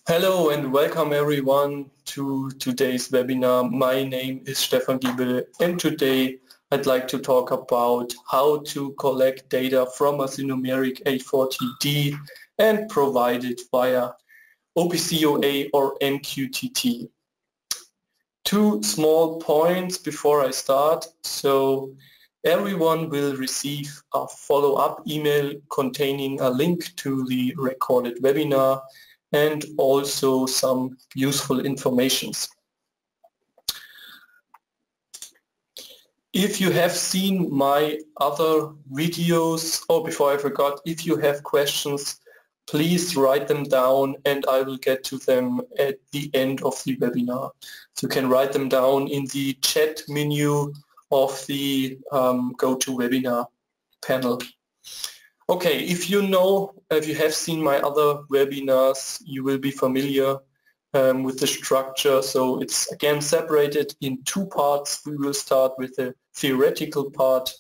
Hello and welcome everyone to today's webinar. My name is Stefan Giebel and today I'd like to talk about how to collect data from a SINUMERIK 840D and provide it via OPC UA or MQTT. Two small points before I start. So everyone will receive a follow-up email containing a link to the recorded webinar and also some useful informations. If you have seen my other videos, before I forgot, if you have questions, please write them down and I will get to them at the end of the webinar. So you can write them down in the chat menu of the GoToWebinar panel. Okay, if you have seen my other webinars, you will be familiar with the structure. So it's again separated in two parts. We will start with the theoretical part,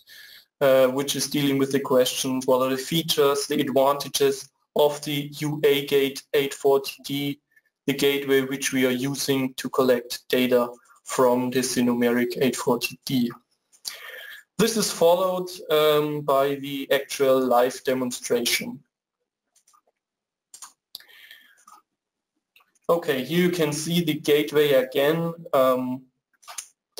which is dealing with the questions, what are the features, the advantages of the uaGate 840D, the gateway which we are using to collect data from the SINUMERIK 840D. This is followed by the actual live demonstration. Okay, here you can see the gateway again. The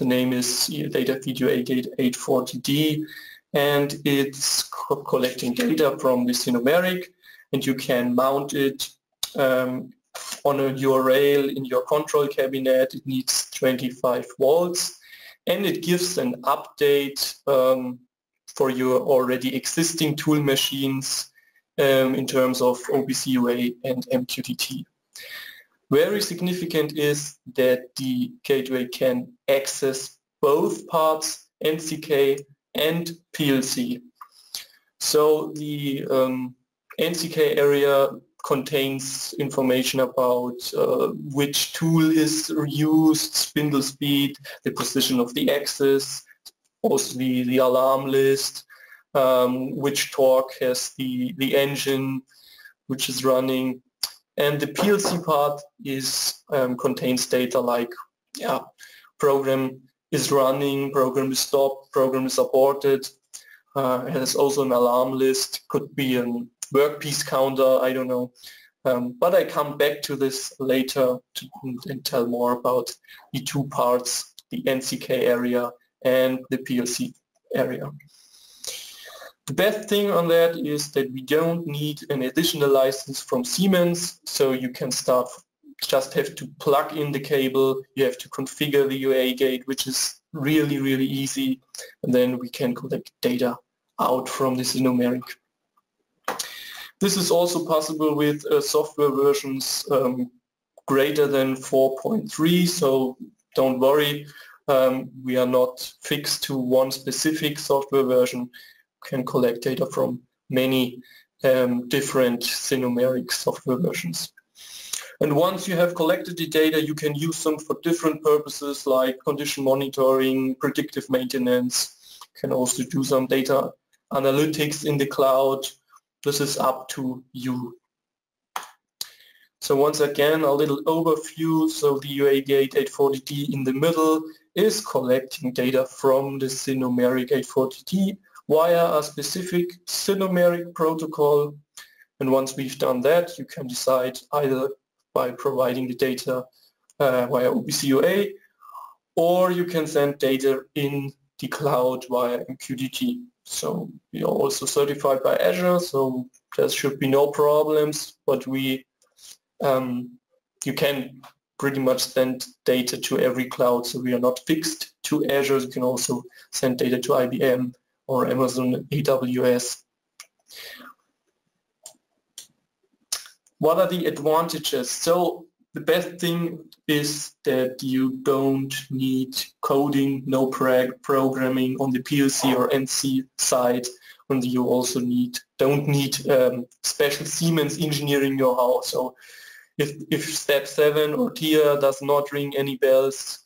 name is Data Feed uaGate 840D and it's collecting data from the SINUMERIK, and you can mount it on a URL in your control cabinet. It needs 25 volts. And it gives an update for your already existing tool machines in terms of OPC UA and MQTT. Very significant is that the gateway can access both parts, NCK and PLC. So the NCK area contains information about which tool is used, spindle speed, the position of the axis, also the alarm list, which torque has the engine which is running, and the PLC part is contains data like program is running, program is stopped, program is aborted. It has also an alarm list, could be a workpiece counter, I don't know. But I come back to this later and tell more about the two parts, the NCK area and the PLC area. The best thing on that is that we don't need an additional license from Siemens, so you can just have to plug in the cable, you have to configure the uaGate, which is really, really easy, and then we can collect data out from the SINUMERIK. This is also possible with software versions greater than 4.3, so don't worry, we are not fixed to one specific software version. We can collect data from many different SINUMERIK software versions. And once you have collected the data, you can use them for different purposes like condition monitoring, predictive maintenance. You can also do some data analytics in the cloud. This is up to you. So once again, a little overview. So the uaGate 840D in the middle is collecting data from the SINUMERIK 840D via a specific SINUMERIK protocol. And once we've done that, you can decide either by providing the data via OPC UA, or you can send data in the cloud via MQTT. So we are also certified by Azure, so there should be no problems, but you can pretty much send data to every cloud, so we are not fixed to Azure. You can also send data to IBM or Amazon AWS. What are the advantages? So the best thing is that you don't need coding, no programming on the PLC or NC side, and you also don't need special Siemens engineering know-how. So if step 7 or tier does not ring any bells,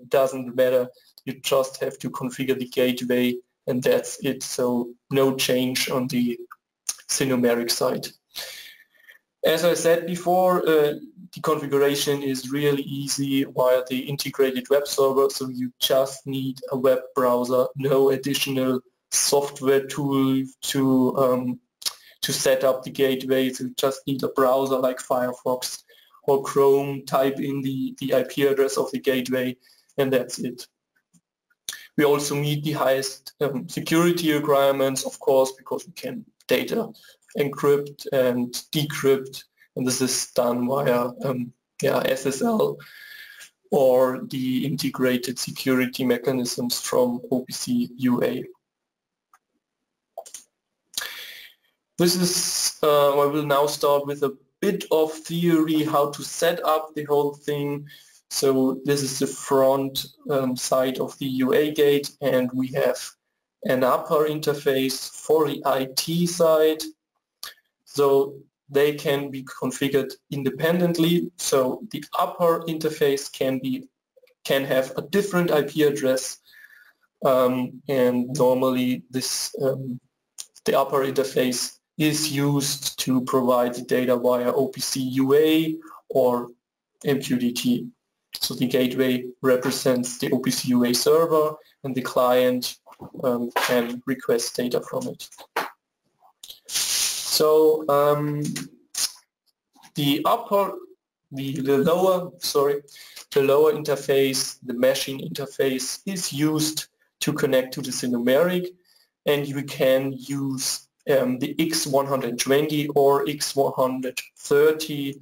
doesn't matter. You just have to configure the gateway and that's it. So no change on the SINUMERIK side. As I said before, the configuration is really easy via the integrated web server, so you just need a web browser, no additional software tool to set up the gateway. So you just need a browser like Firefox or Chrome, type in the IP address of the gateway, and that's it. We also meet the highest security requirements, of course, because we can data encrypt and decrypt, and this is done via SSL or the integrated security mechanisms from OPC UA. This is, I will now start with a bit of theory how to set up the whole thing. So this is the front side of the uaGate, and we have an upper interface for the IT side. So they can be configured independently. So the upper interface can have a different IP address, and normally this the upper interface is used to provide the data via OPC UA or MQTT. So the gateway represents the OPC UA server, and the client can request data from it. So the lower interface, the meshing interface, is used to connect to the SINUMERIK, and you can use the X120 or X130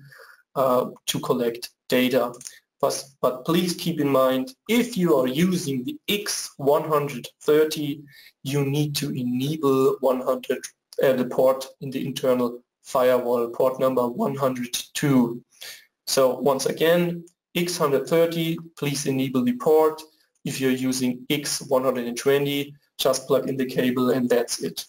to collect data. But please keep in mind, if you are using the X130, you need to enable the port in the internal firewall, port number 102. So once again, X130, please enable the port. If you're using X120, just plug in the cable and that's it.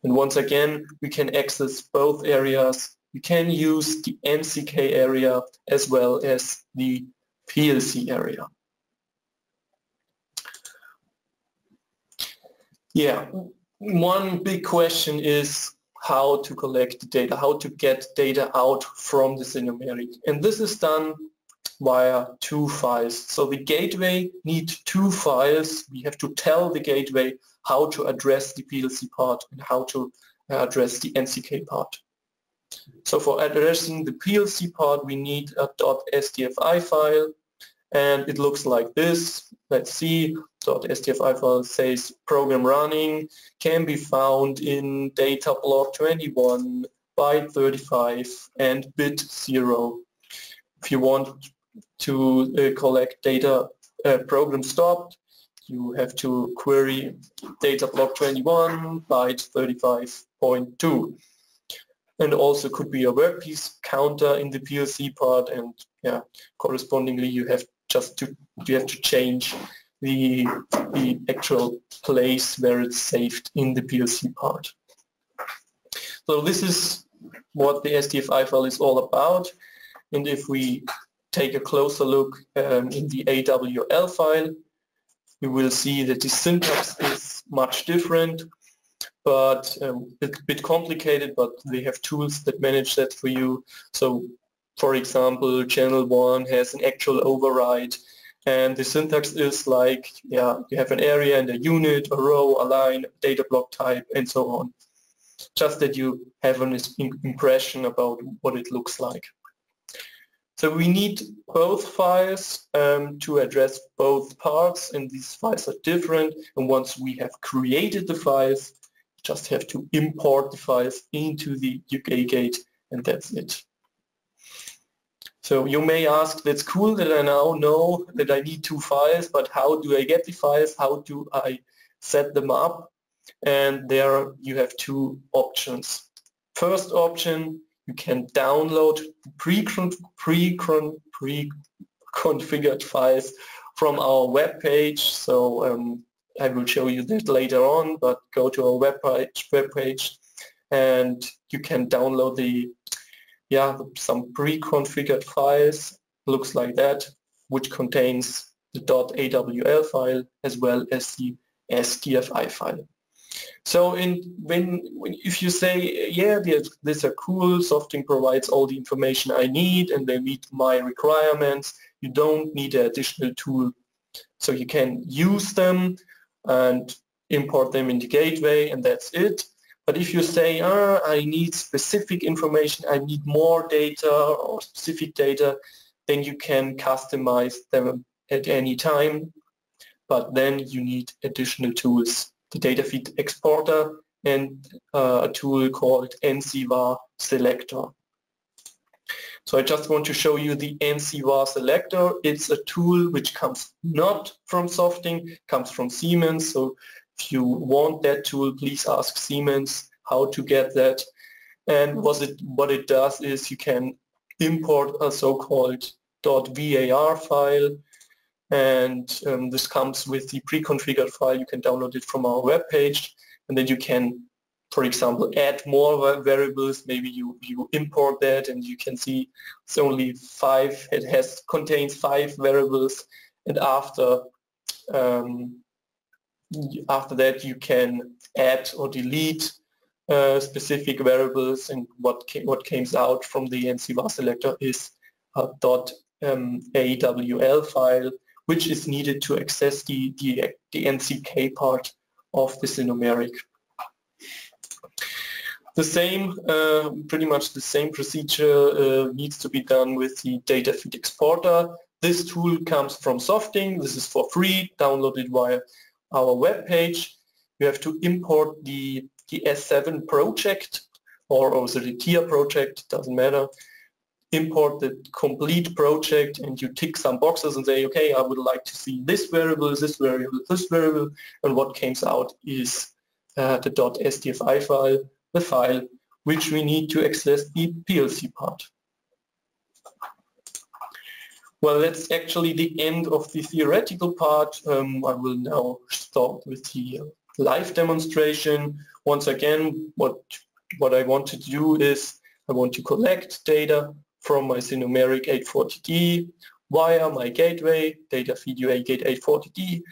And once again, we can access both areas. We can use the NCK area as well as the PLC area. Yeah, one big question is how to collect the data, how to get data out from the SINUMERIK. And this is done via two files. So the gateway needs two files. We have to tell the gateway how to address the PLC part and how to address the NCK part. So for addressing the PLC part, we need a .sdfi file, and it looks like this. Let's see, .sdfi file says program running can be found in data block 21, byte 35, and bit 0. If you want to collect data program stopped, you have to query data block 21, byte 35.2. And also could be a workpiece counter in the PLC part, and yeah, correspondingly you have to change the actual place where it's saved in the PLC part. So this is what the SDFI file is all about, and if we take a closer look in the AWL file, we will see that the syntax is much different, but a bit complicated, but they have tools that manage that for you. So for example, channel 1 has an actual override, and the syntax is like, yeah, you have an area and a unit, a row, a line, data block type, and so on. Just that you have an impression about what it looks like. So we need both files to address both parts, and these files are different, and once we have created the files, just have to import the files into the uaGate, and that's it. So you may ask, that's cool that I now know that I need two files, but how do I get the files? How do I set them up? And there you have two options. First option, you can download pre-configured files from our web page. So I will show you that later on, but go to our web page and you can download some pre-configured files, looks like that, which contains the .awl file as well as the SDFI file. So if you say, yeah, these are cool, Softing provides all the information I need and they meet my requirements, you don't need an additional tool. So you can use them and import them in the gateway and that's it. But if you say, I need specific information, I need more data or specific data, then you can customize them at any time. But then you need additional tools, the data feed exporter and a tool called NCVAR selector. So I just want to show you the NCVAR selector. It's a tool which comes not from Softing, comes from Siemens. So if you want that tool, please ask Siemens how to get that. And what it does is you can import a so-called .var file, and this comes with the pre-configured file. You can download it from our webpage, and then you can, for example, add more variables. Maybe you import that and you can see it's only 5, it contains 5 variables, and after that you can add or delete specific variables, and what comes out from the NCVAR selector is a .awl file, which is needed to access the NCK part of the SINUMERIK. The same, pretty much the same procedure needs to be done with the data feed exporter. This tool comes from Softing. This is for free, downloaded via our webpage. You have to import the S7 project, or also the TIA project, doesn't matter. Import the complete project and you tick some boxes and say, okay, I would like to see this variable, this variable, this variable, and what comes out is the .sdfi file, the file which we need to access the PLC part. Well, that's actually the end of the theoretical part. I will now start with the live demonstration. Once again, what I want to do is I want to collect data from my SINUMERIK 840D via my gateway, data feed uaGate 840D,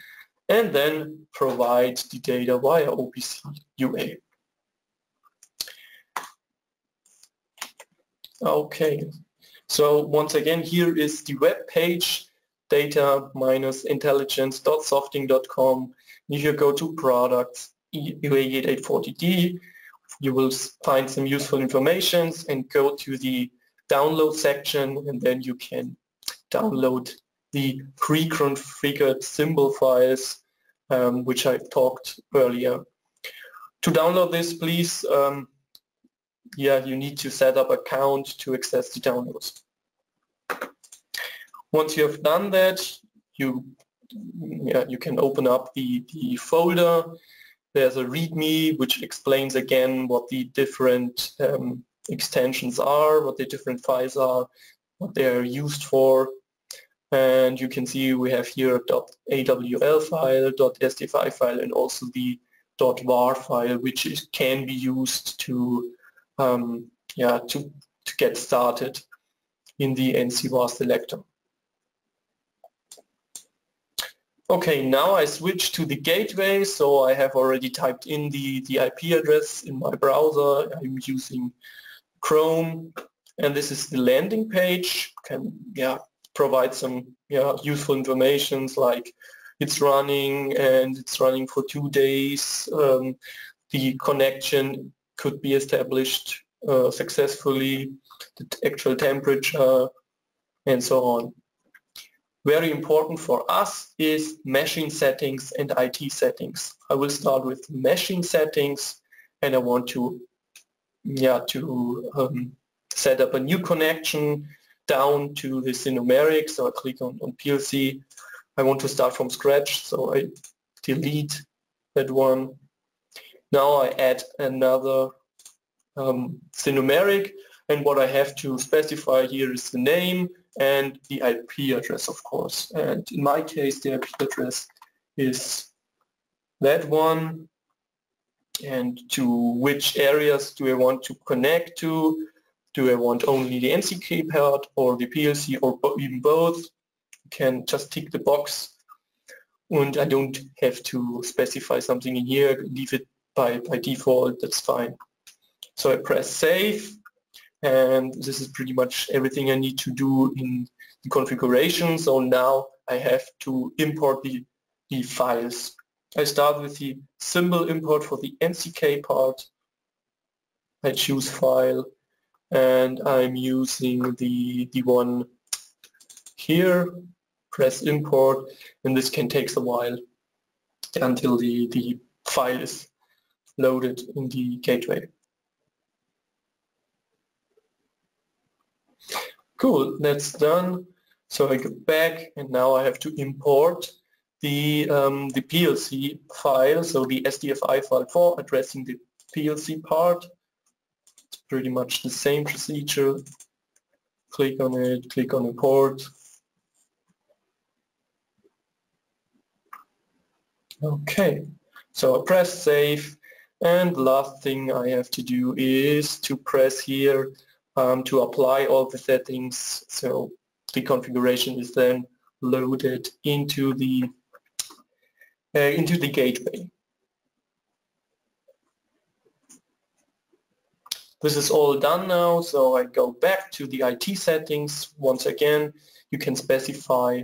and then provide the data via OPC UA. Okay, so once again, here is the web page, data-intelligence.softing.com. If you go to products, uaGate 840D, you will find some useful information and go to the download section, and then you can download the pre-configured symbol files which I talked earlier. To download this, please, you need to set up an account to access the downloads. Once you have done that, you can open up the folder. There's a README which explains again what the different extensions are, what the different files are, what they are used for, and you can see we have here a .awl file, .sdfi file, and also the .var file, which can be used to get started in the NCVAR selector. Okay, now I switch to the gateway, so I have already typed in the IP address in my browser. I'm using Chrome, and this is the landing page. Can provide some useful information like it's running and it's running for 2 days. The connection could be established successfully, the actual temperature, and so on. Very important for us is meshing settings and IT settings. I will start with meshing settings, and I want to set up a new connection down to the SINUMERIK. So I click on PLC. I want to start from scratch, so I delete that one. Now I add another SINUMERIK, and what I have to specify here is the name and the IP address, of course. And in my case, the IP address is that one. And to which areas do I want to connect to? Do I want only the NCK part or the PLC, or even both? You can just tick the box, and I don't have to specify something in here. Leave it by default, that's fine. So I press save, and this is pretty much everything I need to do in the configuration. So now I have to import the files. I start with the symbol import for the NCK part. I choose file, and I'm using the one here, press import, and this can take a while until the file is loaded in the gateway. Cool, that's done. So I go back, and now I have to import the PLC file, so the SDFI file for addressing the PLC part. It's pretty much the same procedure. Click on it, click on import. Okay, so I press save, and the last thing I have to do is to press here to apply all the settings. So the configuration is then loaded into the gateway. This is all done now, so I go back to the IT settings. Once again, you can specify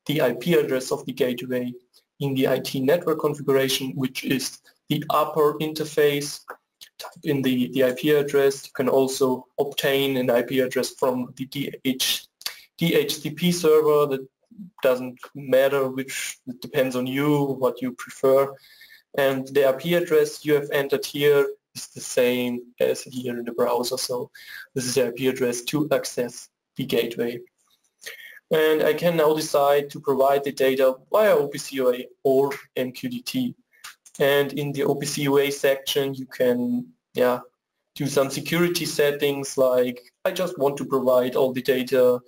the IP address of the gateway in the IT network configuration, which is the upper interface. Type in the IP address. You can also obtain an IP address from the DHCP server. That doesn't matter which, it depends on you, what you prefer. And the IP address you have entered here is the same as here in the browser. So this is the IP address to access the gateway. And I can now decide to provide the data via OPC UA or MQTT. And in the OPC UA section, you can do some security settings, like I just want to provide all the data,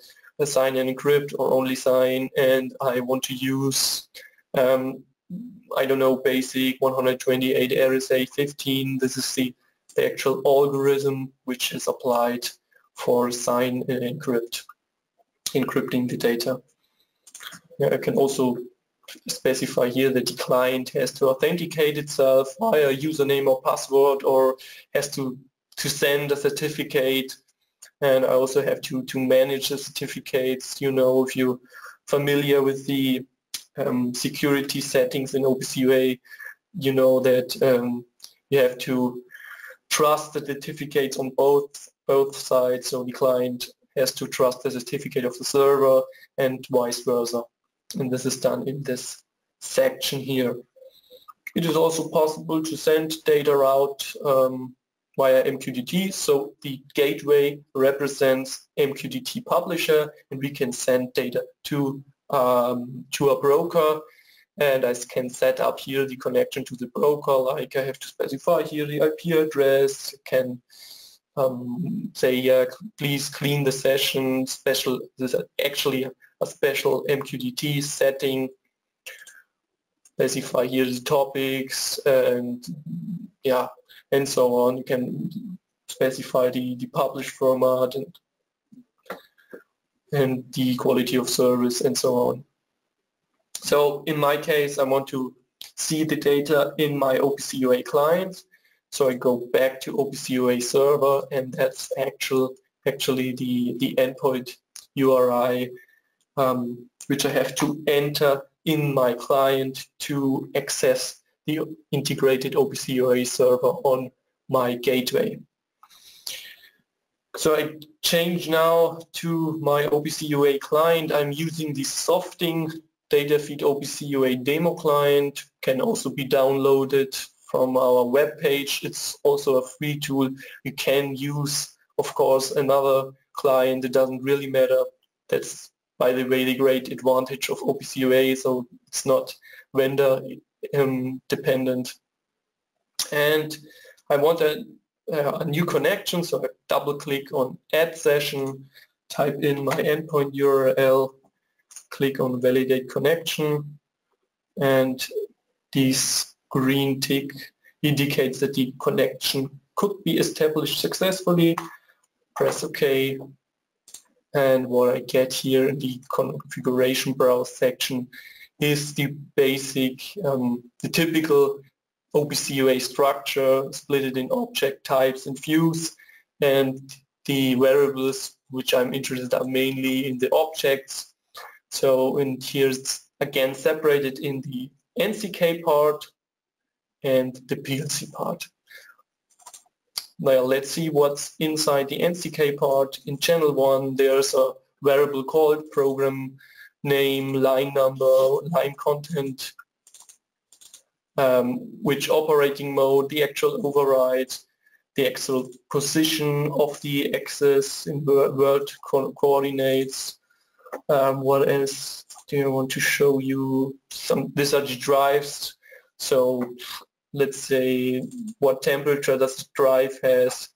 sign and encrypt or only sign, and I want to use I don't know, basic 128 RSA 15. This is the actual algorithm which is applied for sign and encrypting the data. I can also specify here that the client has to authenticate itself via username or password, or has to send a certificate. And I also have to manage the certificates. You know, if you're familiar with the security settings in OPC UA, you know that you have to trust the certificates on both sides. So the client has to trust the certificate of the server and vice versa. And this is done in this section here. It is also possible to send data out via MQTT. So the gateway represents MQTT publisher, and we can send data to a broker, and I can set up here the connection to the broker. Like I have to specify here the IP address, can say please clean the session, this is actually a special MQTT setting, specify here the topics, and and so on. You can specify the publish format and the quality of service and so on. So in my case, I want to see the data in my OPC UA client. So I go back to OPC UA server, and that's actually the endpoint URI which I have to enter in my client to access the integrated OPC UA server on my gateway. So I change now to my OPC UA client. I'm using the Softing data feed OPC UA demo client. Can also be downloaded from our web page. It's also a free tool. You can use, of course, another client. It doesn't really matter. That's, by the way, the great advantage of OPC UA. So it's not vendor dependent. And I want a new connection, so I double click on add session, type in my endpoint URL, click on validate connection, and this green tick indicates that the connection could be established successfully. Press OK, and what I get here in the configuration browse section is the basic, the typical OPC UA structure, split it in object types and views, and the variables which I'm interested in are mainly in the objects. So in here it's again separated in the NCK part and the PLC part. Well, let's see what's inside the NCK part. In channel 1 there's a variable called program name, line number, line content, which operating mode, the actual override, the actual position of the axis in world coordinates. What else do I want to show you? These are the drives. So let's say what temperature does the drive has,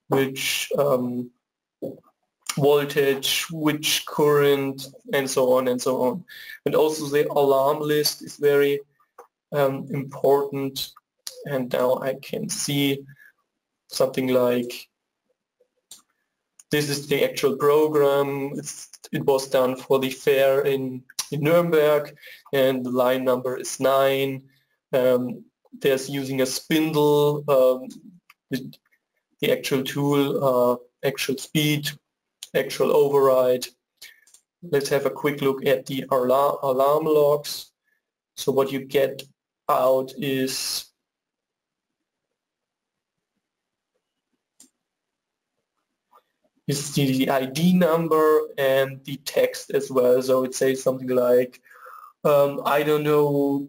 which voltage, which current, and so on and so on. And also the alarm list is very important. And now I can see something like this is the actual program. It was done for the fair in Nuremberg, and the line number is 9. There's using a spindle, the actual tool, actual speed, actual override. Let's have a quick look at the alarm logs. So what you get out is the ID number and the text as well. So it says something like, I don't know,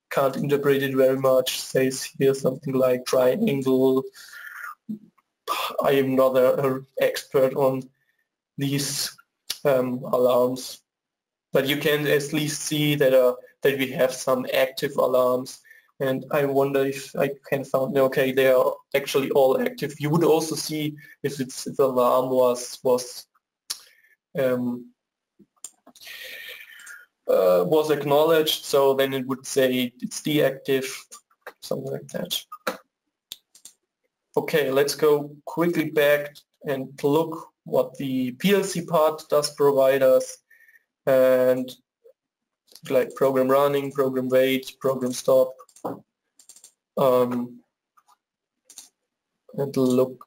can't interpret it very much, says here something like triangle. I am not an expert on these alarms, but you can at least see that that we have some active alarms. And I wonder if I can find, okay, they are actually all active. You would also see if the alarm was acknowledged, so then it would say it's deactive, something like that. Okay, let's go quickly back and look what the PLC part does provide us, and like program running, program wait, program stop, and look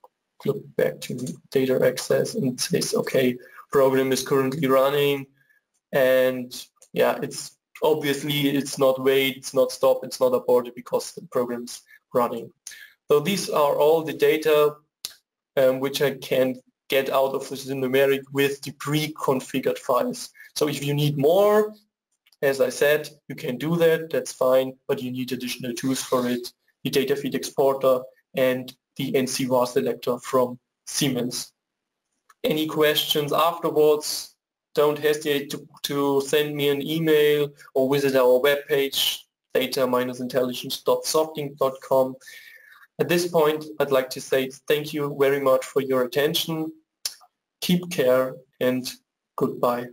back to data access, and it says, okay, program is currently running, and yeah, it's obviously it's not wait, it's not stop, it's not aborted because the program's running. So these are all the data which I can get out of the SINUMERIK with the pre-configured files. So if you need more, as I said, you can do that, that's fine, but you need additional tools for it, the data feed exporter and the NC-VAR selector from Siemens. Any questions afterwards, don't hesitate to send me an email or visit our webpage, data-intelligence.softing.com. At this point, I'd like to say thank you very much for your attention. Keep care and goodbye.